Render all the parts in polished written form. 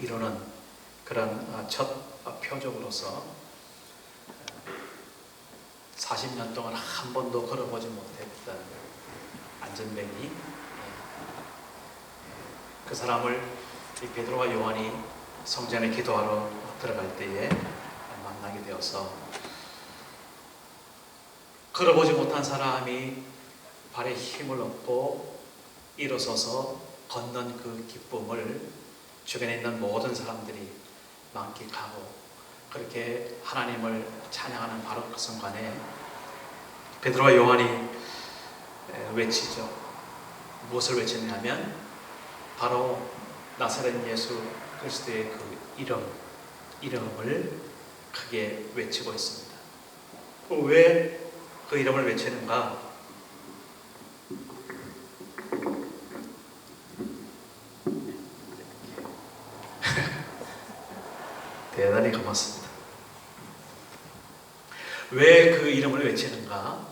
이루는 그런 첫 표적으로서 40년 동안 한 번도 걸어보지 못했던 안전뱅이, 그 사람을 베드로와 요한이 성전에 기도하러 들어갈 때에 만나게 되어서 걸어보지 못한 사람이 발에 힘을 얻고 일어서서 걷는 그 기쁨을 주변에 있는 모든 사람들이 만끽하고 그렇게 하나님을 찬양하는 바로 그 순간에 베드로와 요한이 외치죠. 무엇을 외치냐면 바로 나사렛 예수 그리스도의 그 이름을 크게 외치고 있습니다. 왜 그 이름을 외치는가? 대단히 고맙습니다. 왜 그 이름을 외치는가?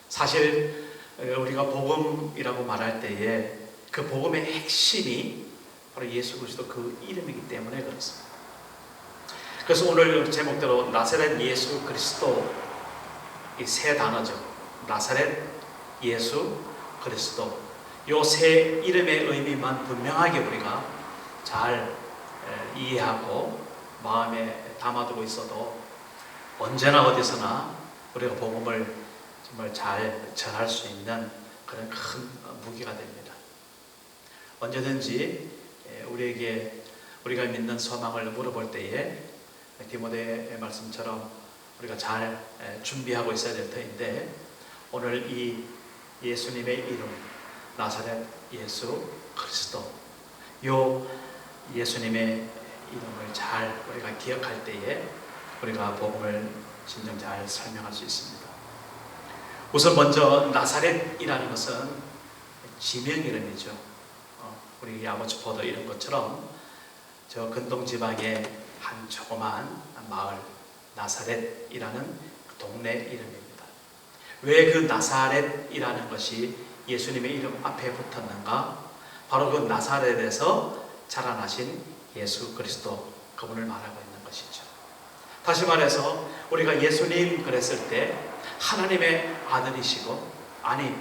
사실 우리가 복음이라고 말할 때에 그 복음의 핵심이 바로 예수 그리스도 그 이름이기 때문에 그렇습니다. 그래서 오늘 제목대로 나사렛 예수 그리스도, 이 세 단어죠. 나사렛 예수 그리스도, 이 세 이름의 의미만 분명하게 우리가 잘 이해하고 마음에 담아두고 있어도 언제나 어디서나 우리가 복음을 정말 잘 전할 수 있는 그런 큰 무기가 됩니다. 언제든지 우리가 믿는 소망을 물어볼 때에 디모데의 말씀처럼 우리가 잘 준비하고 있어야 될 터인데, 오늘 이 예수님의 이름 나사렛 예수 그리스도, 요 예수님의 이름을 잘 우리가 기억할 때에 우리가 복음을 진정 잘 설명할 수 있습니다. 우선 먼저 나사렛이라는 것은 지명 이름이죠. 우리 야고치 포도 이런 것처럼 저 근동 지방의 한 조그마한 마을 나사렛이라는 동네 이름입니다. 왜 그 나사렛이라는 것이 예수님의 이름 앞에 붙었는가? 바로 그 나사렛에서 자라나신 예수 그리스도, 그분을 말하고 있는 것이죠. 다시 말해서 우리가 예수님 그랬을 때 하나님의 아들이시고, 아니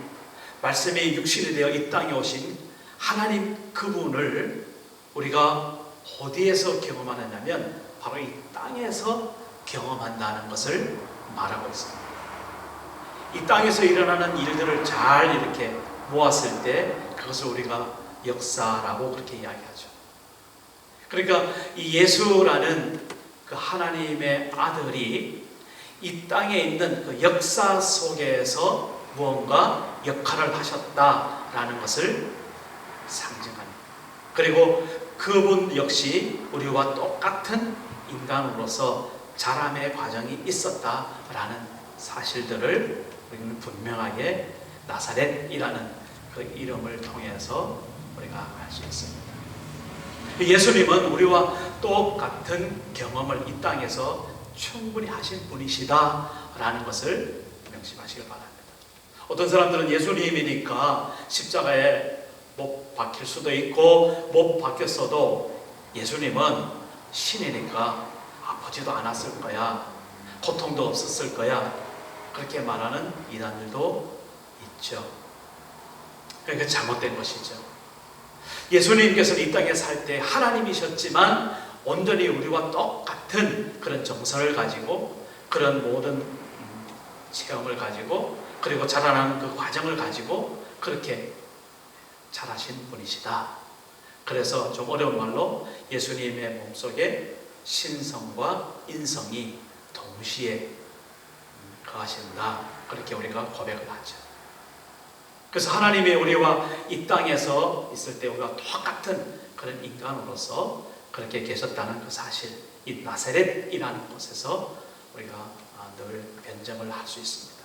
말씀이 육신이 되어 이 땅에 오신 하나님 그분을 우리가 어디에서 경험하느냐면 바로 이 땅에서 경험한다는 것을 말하고 있습니다. 이 땅에서 일어나는 일들을 잘 이렇게 모았을 때 그것을 우리가 역사라고 그렇게 이야기하죠. 그러니까 이 예수라는 그 하나님의 아들이 이 땅에 있는 그 역사 속에서 무언가 역할을 하셨다라는 것을 상징합니다. 그리고 그분 역시 우리와 똑같은 인간으로서 자람의 과정이 있었다라는 사실들을 우리는 분명하게 나사렛이라는 그 이름을 통해서 우리가 알 수 있습니다. 예수님은 우리와 똑같은 경험을 이 땅에서 충분히 하신 분이시다라는 것을 명심하시길 바랍니다. 어떤 사람들은 예수님이니까 십자가에 못 박힐 수도 있고 못 박혔어도 예수님은 신이니까 아프지도 않았을 거야, 고통도 없었을 거야, 그렇게 말하는 이단들도 있죠. 그러니까 잘못된 것이죠. 예수님께서는 이 땅에 살 때 하나님이셨지만 온전히 우리와 똑같은 그런 정서를 가지고 그런 모든 체험을 가지고 그리고 자라나는 그 과정을 가지고 그렇게 자라신 분이시다. 그래서 좀 어려운 말로 예수님의 몸속에 신성과 인성이 동시에 거하신다, 그렇게 우리가 고백을 하죠. 그래서 하나님이 우리와 이 땅에서 있을 때 우리가 똑같은 그런 인간으로서 그렇게 계셨다는 그 사실, 이 나사렛이라는 곳에서 우리가 늘 변증을 할 수 있습니다.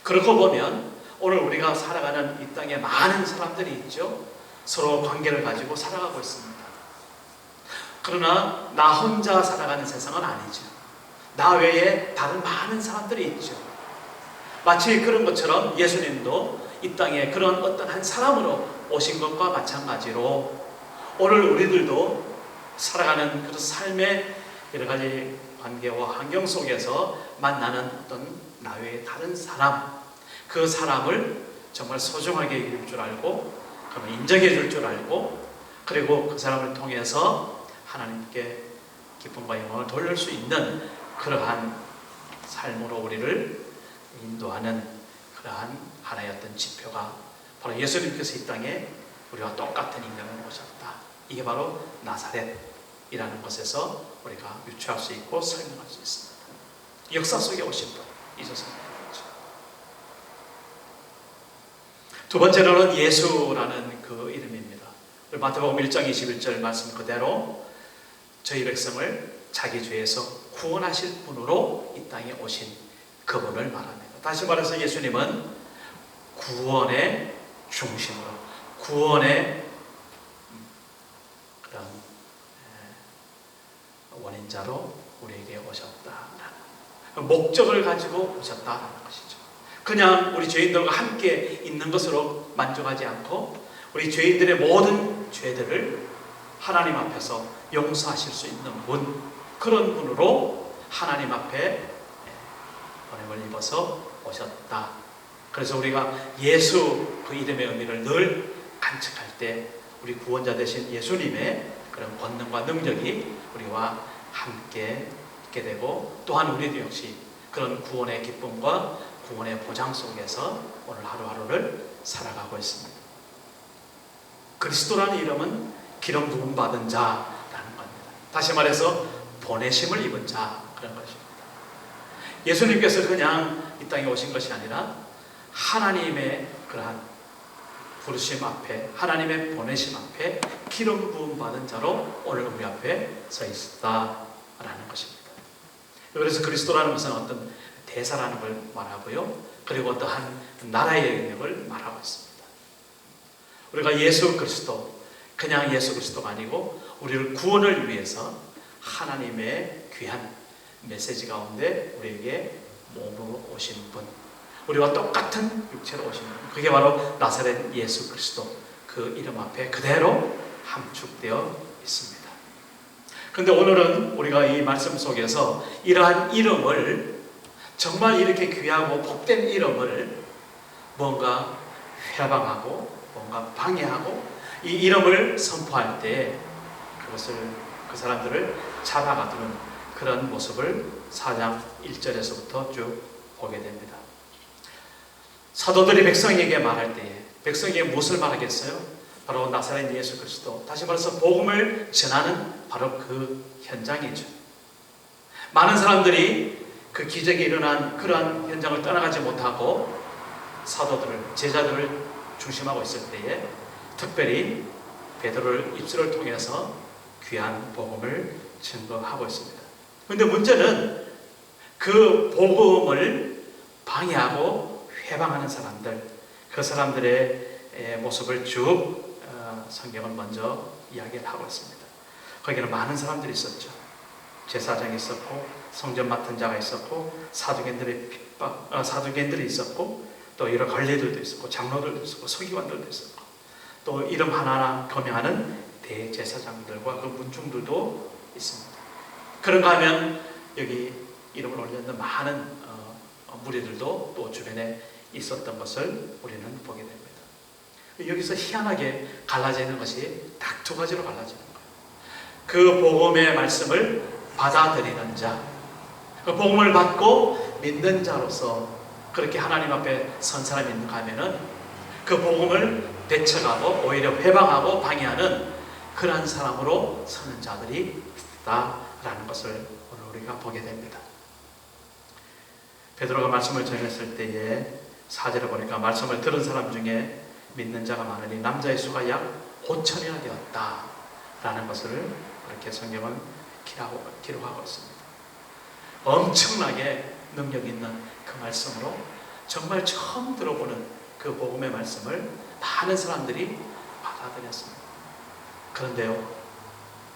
그러고 보면 오늘 우리가 살아가는 이 땅에 많은 사람들이 있죠. 서로 관계를 가지고 살아가고 있습니다. 그러나 나 혼자 살아가는 세상은 아니죠. 나 외에 다른 많은 사람들이 있죠. 마치 그런 것처럼 예수님도 이 땅에 그런 어떤 한 사람으로 오신 것과 마찬가지로 오늘 우리들도 살아가는 그런 삶의 여러 가지 관계와 환경 속에서 만나는 어떤 나 외의 다른 사람, 그 사람을 정말 소중하게 여길 줄 알고, 그걸 인정해 줄 줄 알고, 그리고 그 사람을 통해서 하나님께 기쁨과 영광을 돌릴 수 있는 그러한 삶으로 우리를 인도하는 그러한 하나의 어떤 지표가 바로 예수님께서 이 땅에 우리와 똑같은 인간을 오셨다. 이게 바로 나사렛이라는 것에서 우리가 유추할 수 있고 설명할 수 있습니다. 역사 속에 오신 분, 이조선의 거죠. 두 번째로는 예수라는 그 이름입니다. 마태복음 1장 21절 말씀 그대로 저희 백성을 자기 죄에서 구원하실 분으로 이 땅에 오신 그분을 말합니다. 다시 말해서 예수님은 구원의 중심으로, 구원의 그런 원인자로 우리에게 오셨다라는 목적을 가지고 오셨다라는 것이죠. 그냥 우리 죄인들과 함께 있는 것으로 만족하지 않고 우리 죄인들의 모든 죄들을 하나님 앞에서 용서하실 수 있는 분, 그런 분으로 하나님 앞에 번영을 입어서 오셨다. 그래서 우리가 예수 그 이름의 의미를 늘 간직할 때 우리 구원자 되신 예수님의 그런 권능과 능력이 우리와 함께 있게 되고, 또한 우리도 역시 그런 구원의 기쁨과 구원의 보장 속에서 오늘 하루하루를 살아가고 있습니다. 그리스도라는 이름은 기름 부음 받은 자라는 겁니다. 다시 말해서 보내심을 입은 자, 그런 것입니다. 예수님께서 그냥 이 땅에 오신 것이 아니라 하나님의 그러한 부르심 앞에, 하나님의 보내심 앞에 기름 부음 받은 자로 오늘 우리 앞에 서 있었다라는 것입니다. 그래서 그리스도라는 것은 어떤 대사라는 걸 말하고요, 그리고 어떠한 나라의 영역을 말하고 있습니다. 우리가 예수 그리스도, 그냥 예수 그리스도가 아니고 우리를 구원을 위해서 하나님의 귀한 메시지 가운데 우리에게 몸으로 오신 분, 우리와 똑같은 육체로 오신 분, 그게 바로 나사렛 예수 그리스도, 그 이름 앞에 그대로 함축되어 있습니다. 그런데 오늘은 우리가 이 말씀 속에서 이러한 이름을, 정말 이렇게 귀하고 복된 이름을 뭔가 회방하고 뭔가 방해하고 이 이름을 선포할 때 그것을, 그 사람들을 잡아가두는 그런 모습을 4장 1절에서부터 쭉 보게 됩니다. 사도들이 백성에게 말할 때에 백성에게 무엇을 말하겠어요? 바로 나사렛 예수 그리스도, 다시 말해서 복음을 전하는 바로 그 현장이죠. 많은 사람들이 그 기적이 일어난 그러한 현장을 떠나가지 못하고 사도들을, 제자들을 중심하고 있을 때에 특별히 베드로를 입술을 통해서 귀한 복음을 증거하고 있습니다. 그런데 문제는 그 복음을 방해하고 회방하는 사람들, 그 사람들의 모습을 쭉 성경은 먼저 이야기를 하고 있습니다. 거기는 많은 사람들이 있었죠. 제사장이 있었고, 성전 맡은 자가 있었고, 사두개인들이 있었고, 또 여러 관리들도 있었고, 장로들도 있었고, 서기관들도 있었고, 또 이름 하나하나 거명하는 대제사장들과 그 문중들도 있습니다. 그런가 하면 여기 이름을 올렸는 많은 무리들도 또 주변에 있었던 것을 우리는 보게 됩니다. 여기서 희한하게 갈라지는 것이 딱 두 가지로 갈라지는 거예요. 그 복음의 말씀을 받아들이는 자, 그 복음을 받고 믿는 자로서 그렇게 하나님 앞에 선 사람이 있는가 하면은 그 복음을 배척하고 오히려 회방하고 방해하는 그러한 사람으로 서는 자들이 있다라는 것을 오늘 우리가 보게 됩니다. 베드로가 말씀을 전했을 때에 4절에 보니까 말씀을 들은 사람 중에 믿는 자가 많으니 남자의 수가 약 5천이나 되었다라는 것을 그렇게 성경은 기록하고 있습니다. 엄청나게 능력 있는 그 말씀으로 정말 처음 들어보는 그 복음의 말씀을 많은 사람들이 받아들였습니다. 그런데요,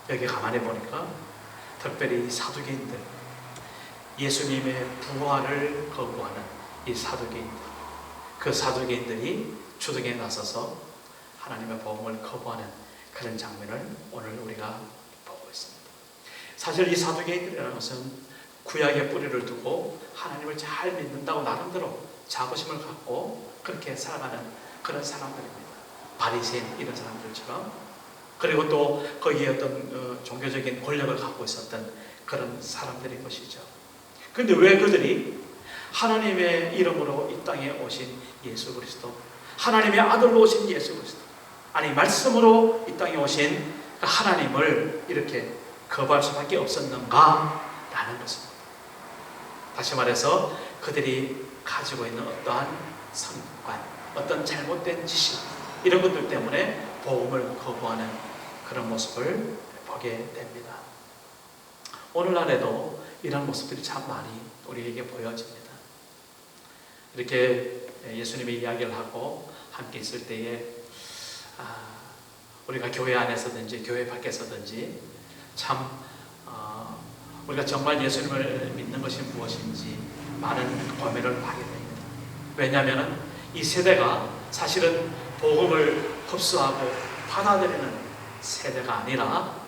여기 가만히 보니까 특별히 이 사두개인들, 예수님의 부활을 거부하는 이 사두개인들, 그 사두개인들이 주등에 나서서 하나님의 복음을 거부하는 그런 장면을 오늘 우리가 보고 있습니다. 사실 이 사두개인들이라는 것은 구약에 뿌리를 두고 하나님을 잘 믿는다고 나름대로 자부심을 갖고 그렇게 살아가는 그런 사람들입니다. 바리새인 이런 사람들처럼. 그리고 또 거기에 어떤 종교적인 권력을 갖고 있었던 그런 사람들인 것이죠. 그런데 왜 그들이 하나님의 이름으로 이 땅에 오신 예수 그리스도, 하나님의 아들로 오신 예수 그리스도, 아니 말씀으로 이 땅에 오신 하나님을 이렇게 거부할 수밖에 없었는가라는 것입니다. 다시 말해서 그들이 가지고 있는 어떠한 성관, 어떤 잘못된 지식, 이런 것들 때문에 복음을 거부하는 그런 모습을 보게 됩니다. 오늘날에도 이런 모습들이 참 많이 우리에게 보여집니다. 이렇게 예수님이 이야기를 하고 함께 있을 때에 우리가 교회 안에서든지 교회 밖에서든지 참 우리가 정말 예수님을 믿는 것이 무엇인지 많은 고민을 하게 됩니다. 왜냐하면 이 세대가 사실은 복음을 흡수하고 받아들이는 세대가 아니라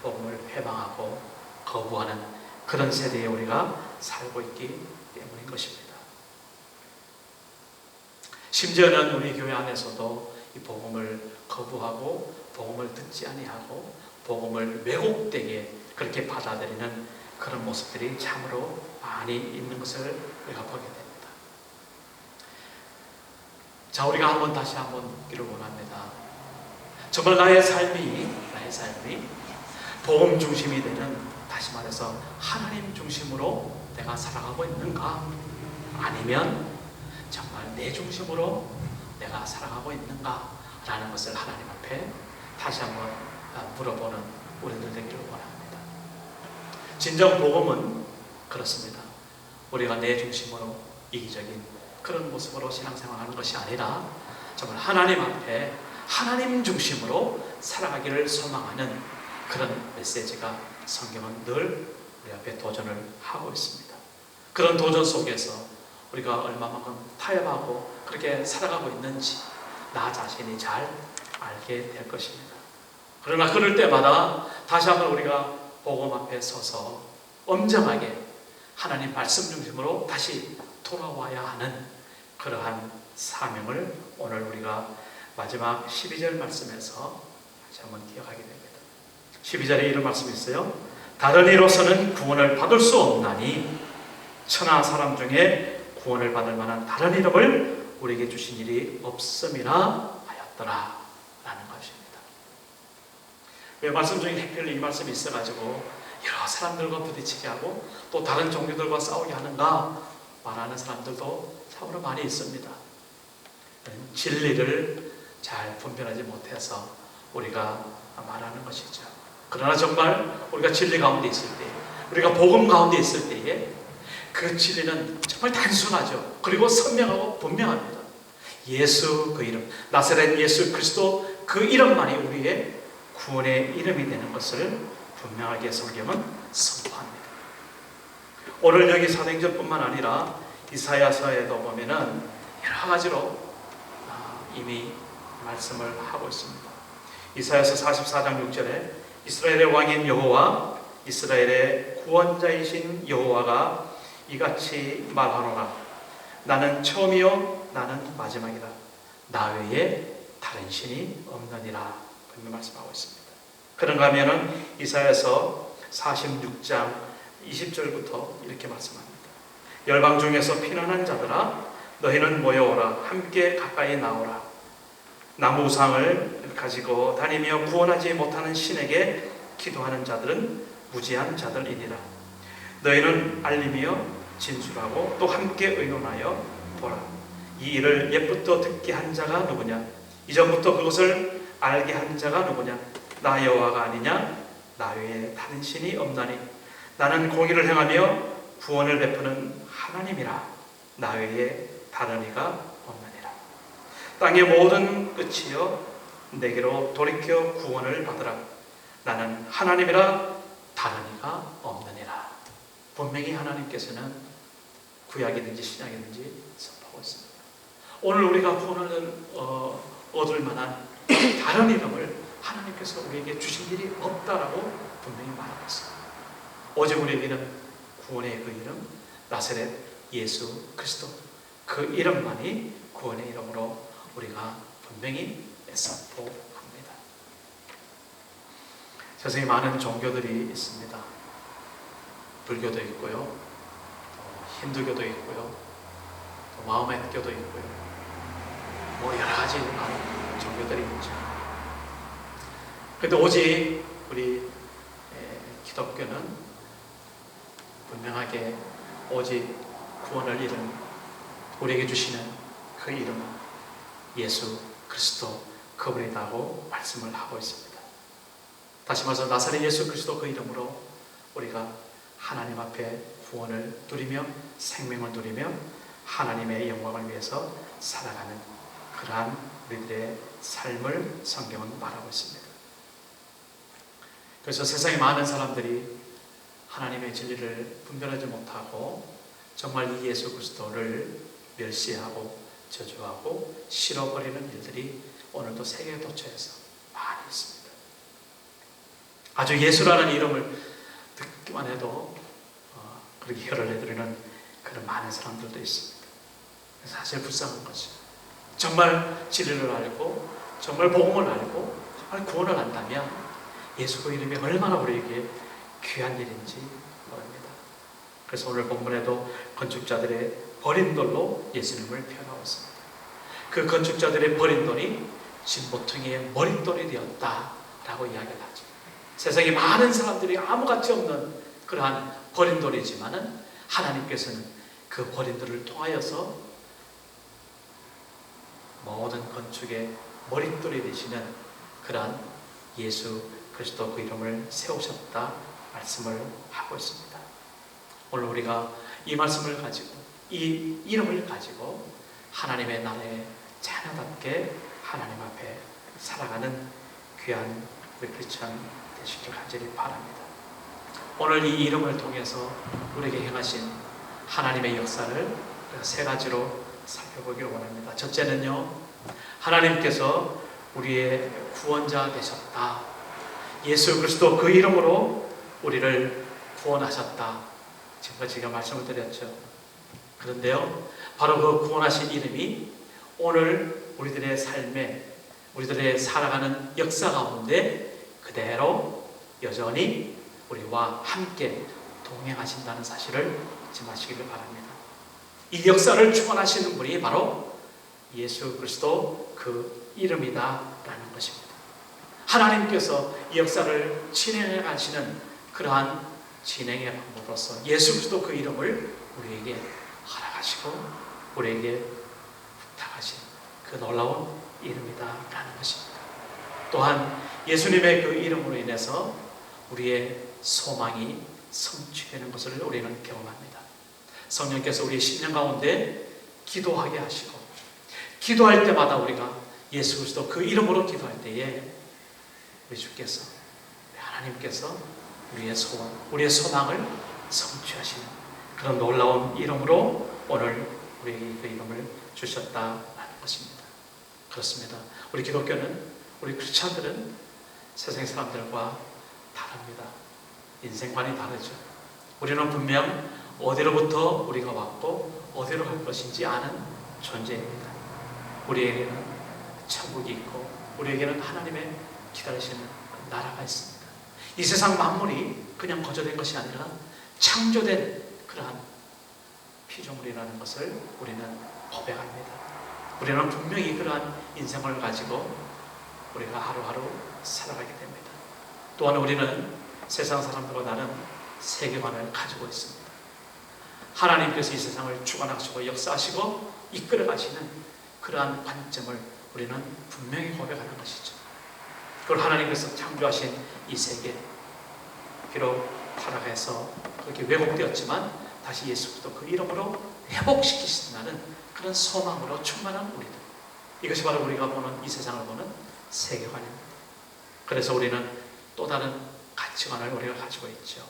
복음을 회방하고 거부하는 그런 세대에 우리가 살고 있기 때문인 것입니다. 심지어는 우리 교회 안에서도 이 복음을 거부하고 복음을 듣지 아니하고 복음을 왜곡되게 그렇게 받아들이는 그런 모습들이 참으로 많이 있는 것을 우리가 보게 됩니다. 자, 우리가 다시 한번 묻기를 원합니다. 정말 나의 삶이 복음 중심이 되는, 다시 말해서 하나님 중심으로 내가 살아가고 있는가? 아니면 정말 내 중심으로 내가 살아가고 있는가? 라는 것을 하나님 앞에 다시 한번 물어보는 우리들 되기를 원합니다. 진정 복음은 그렇습니다. 우리가 내 중심으로 이기적인 그런 모습으로 신앙생활하는 것이 아니라 정말 하나님 앞에 하나님 중심으로 살아가기를 소망하는 그런 메시지가 성경은 늘 우리 앞에 도전을 하고 있습니다. 그런 도전 속에서 우리가 얼마만큼 타협하고 그렇게 살아가고 있는지 나 자신이 잘 알게 될 것입니다. 그러나 그럴 때마다 다시 한번 우리가 복음 앞에 서서 엄정하게 하나님 말씀 중심으로 다시 돌아와야 하는 그러한 사명을 오늘 우리가 마지막 12절 말씀에서 다시 한번 기억하게 됩니다. 12절에 이런 말씀이 있어요. 다른 이로서는 구원을 받을 수 없나니 천하 사람 중에 구원을 받을 만한 다른 이름을 우리에게 주신 일이 없음이라 하였더라 라는 것입니다. 왜 말씀 중에 해필 이 말씀이 있어가지고 여러 사람들과 부딪히게 하고 또 다른 종교들과 싸우게 하는가 말하는 사람들도 참으로 많이 있습니다. 진리를 잘 분별하지 못해서 우리가 말하는 것이죠. 그러나 정말 우리가 진리 가운데 있을 때, 우리가 복음 가운데 있을 때에 그 진리는 정말 단순하죠. 그리고 선명하고 분명합니다. 예수 그 이름, 나사렛 예수 그리스도 그 이름만이 우리의 구원의 이름이 되는 것을 분명하게 성경은 선포합니다. 오늘 여기 사도행전뿐만 아니라 이사야서에도 보면은 여러 가지로 이미 말씀을 하고 있습니다. 이사야서 44장 6절에 이스라엘의 왕인 여호와, 이스라엘의 구원자이신 여호와가 이같이 말하노라. 나는 처음이요 나는 마지막이라. 나 외에 다른 신이 없느니라. 그렇게 말씀하고 있습니다. 그런가 하면은 이사야서 46장 20절부터 이렇게 말씀합니다. 열방 중에서 피난한 자들아, 너희는 모여오라. 함께 가까이 나오라. 나무상을 가지고 다니며 구원하지 못하는 신에게 기도하는 자들은 무지한 자들이니라. 너희는 알리며 진술하고 또 함께 의논하여 보라. 이 일을 옛부터 듣게 한 자가 누구냐? 이전부터 그것을 알게 한 자가 누구냐? 나 여호와가 아니냐? 나 외에 다른 신이 없나니 나는 공의를 행하며 구원을 베푸는 하나님이라. 나 외에 다른 이가 없느니라. 땅의 모든 끝이여 내게로 돌이켜 구원을 받으라. 나는 하나님이라 다른 이가 없느니라. 분명히 하나님께서는 구약이든지 신약이든지 선포하고 있습니다. 오늘 우리가 구원을 얻을 만한 다른 이름을 하나님께서 우리에게 주신 일이 없다라고 분명히 말하고 있습니다. 오직 우리에게는 구원의 그 이름 나사렛 예수 그리스도, 그 이름만이 구원의 이름으로 우리가 분명히 선포합니다. 세상에 많은 종교들이 있습니다. 불교도 있고요, 힌두교도 있고요, 또 마호메트교도 있고요, 뭐 여러 가지 많은 종교들이 있죠. 그런데 오직 우리 기독교는 분명하게 오직 구원을 이룬 우리에게 주시는 그 이름은 예수 그리스도 그분이라고 말씀을 하고 있습니다. 다시 말해서 나사렛 예수 그리스도 그 이름으로 우리가 하나님 앞에 구원을 누리며 생명을 누리며 하나님의 영광을 위해서 살아가는 그러한 우리들의 삶을 성경은 말하고 있습니다. 그래서 세상에 많은 사람들이 하나님의 진리를 분별하지 못하고 정말 이 예수 그리스도를 멸시하고 저주하고 싫어버리는 일들이 오늘도 세계 도처에서 많이 있습니다. 아주 예수라는 이름을 듣기만 해도 그렇게 혀를 내두르는 그런 많은 사람들도 있습니다. 사실 불쌍한 거죠. 정말 진리를 알고 정말 복음을 알고 정말 구원을 안다면 예수 그 이름이 얼마나 우리에게 귀한 일인지 모릅니다. 그래서 오늘 본문에도 건축자들의 버린 돌로 예수님을 표현하고 있습니다. 그 건축자들의 버린 돌이 진보퉁이의 머릿돌이 되었다라고 이야기를 하죠. 세상에 많은 사람들이 아무 가치 없는 그러한 버린 돌이지만은 하나님께서는 그 버린 돌을 통하여서 모든 건축의 머릿돌이 되시는 그러한 예수 그리스도 그 이름을 세우셨다 말씀을 하고 있습니다. 오늘 우리가 이 말씀을 가지고 이 이름을 가지고 하나님의 나라의 자녀답게 하나님 앞에 살아가는 귀한 우리 크리스찬 되시길 간절히 바랍니다. 오늘 이 이름을 통해서 우리에게 행하신 하나님의 역사를 세 가지로 살펴보기를 원합니다. 첫째는요, 하나님께서 우리의 구원자 되셨다. 예수 그리스도 그 이름으로 우리를 구원하셨다. 지금까지 제가 말씀을 드렸죠. 그런데요, 바로 그 구원하신 이름이 오늘 우리들의 삶에, 우리들의 살아가는 역사 가운데 그대로 여전히 우리와 함께 동행하신다는 사실을 잊지 마시기를 바랍니다. 이 역사를 주관하시는 분이 바로 예수 그리스도 그 이름이다라는 것입니다. 하나님께서 이 역사를 진행해 가시는 그러한 진행의 방법으로서 예수 그리스도 그 이름을 우리에게 허락하시고 우리에게 부탁하신 그 놀라운 이름이다라는 것입니다. 또한 예수님의 그 이름으로 인해서 우리의 소망이 성취되는 것을 우리는 경험합니다. 성령께서 우리의 심령 가운데 기도하게 하시고 기도할 때마다 우리가 예수 그리스도 그 이름으로 기도할 때에 우리 주께서, 우리 하나님께서 우리의 소원, 우리의 소망을 성취하시는 그런 놀라운 이름으로 오늘 우리에게 그 이름을 주셨다는 것입니다. 그렇습니다. 우리 기독교는, 우리 크리스찬들은 세상 사람들과 다릅니다. 인생관이 다르죠. 우리는 분명 어디로부터 우리가 왔고 어디로 갈 것인지 아는 존재입니다. 우리에게는 천국이 있고 우리에게는 하나님의 기다리시는 나라가 있습니다. 이 세상 만물이 그냥 거저된 것이 아니라 창조된 그러한 피조물이라는 것을 우리는 고백합니다. 우리는 분명히 그러한 인생을 가지고 우리가 하루하루 살아가게 됩니다. 또한 우리는 세상 사람들과 다른 세계관을 가지고 있습니다. 하나님께서 이 세상을 주관하시고 역사하시고 이끌어 가시는 그러한 관점을 우리는 분명히 고백하는 것이죠. 그걸 하나님께서 창조하신 이 세계, 비록 타락해서 그렇게 왜곡되었지만 다시 예수 그리스도 그 이름으로 회복시키신다는 그런 소망으로 충만한 우리들, 이것이 바로 우리가 보는 이 세상을 보는 세계관입니다. 그래서 우리는 또 다른 가치관을 우리가 가지고 있죠.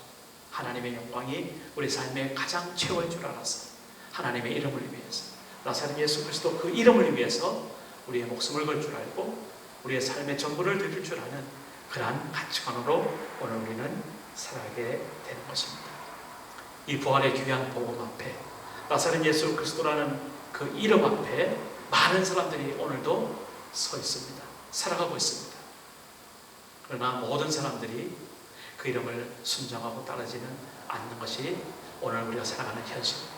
하나님의 영광이 우리 삶의 가장 최고인 줄 알아서 하나님의 이름을 위해서, 나사렛 예수 그리스도 그 이름을 위해서 우리의 목숨을 걸 줄 알고 우리의 삶의 전부를 드릴 줄 아는 그러한 가치관으로 오늘 우리는 살아가게 되는 것입니다. 이 부활의 귀한 복음 앞에, 나사렛 예수 그리스도라는 그 이름 앞에 많은 사람들이 오늘도 서 있습니다. 살아가고 있습니다. 그러나 모든 사람들이 그 이름을 순종하고 따르지는 않는 것이 오늘 우리가 살아가는 현실입니다.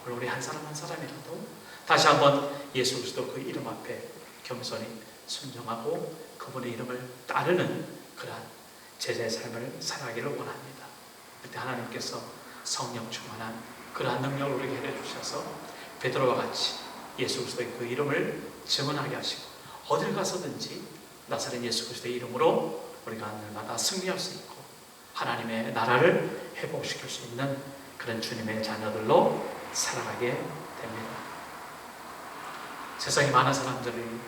오늘 우리 한 사람 한 사람이라도 다시 한번 예수 그리스도 그 이름 앞에 겸손히 순종하고 그분의 이름을 따르는 그러한 제자의 삶을 살아가기를 원합니다. 그때 하나님께서 성령 충만한 그러한 능력을 우리에게 해주셔서 베드로와 같이 예수 그리스도의 그 이름을 증언하게 하시고 어딜 가서든지 나사렛 예수 그리스도의 이름으로 우리가 날마다 승리할 수 있고 하나님의 나라를 회복시킬 수 있는 그런 주님의 자녀들로 살아가게 됩니다. 세상에 많은 사람들이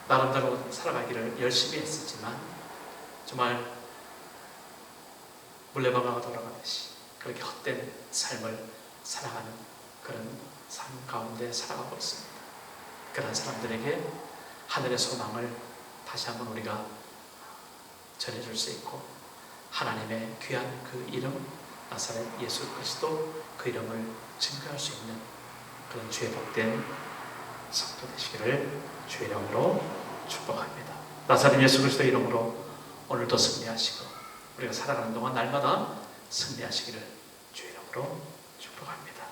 나름대로 살아가기를 열심히 했었지만 정말 물레방아가 돌아가듯이 그렇게 헛된 삶을 살아가는 그런 삶 가운데 살아가고 있습니다. 그런 사람들에게 하늘의 소망을 다시 한번 우리가 전해줄 수 있고 하나님의 귀한 그 이름 나사렛 예수 그리스도 그 이름을 증거할 수 있는 그런 주의 복된 성도 되시기를 주의 이름으로 축복합니다. 나사렛 예수 그리스도 이름으로 오늘도 승리하시고 우리가 살아가는 동안 날마다 승리하시기를 주의 이름으로 축복합니다.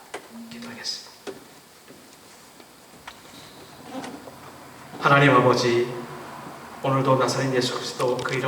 기도하겠습니다. 하나님 아버지, 오늘도 나사렛 예수 그리스도 그 이름을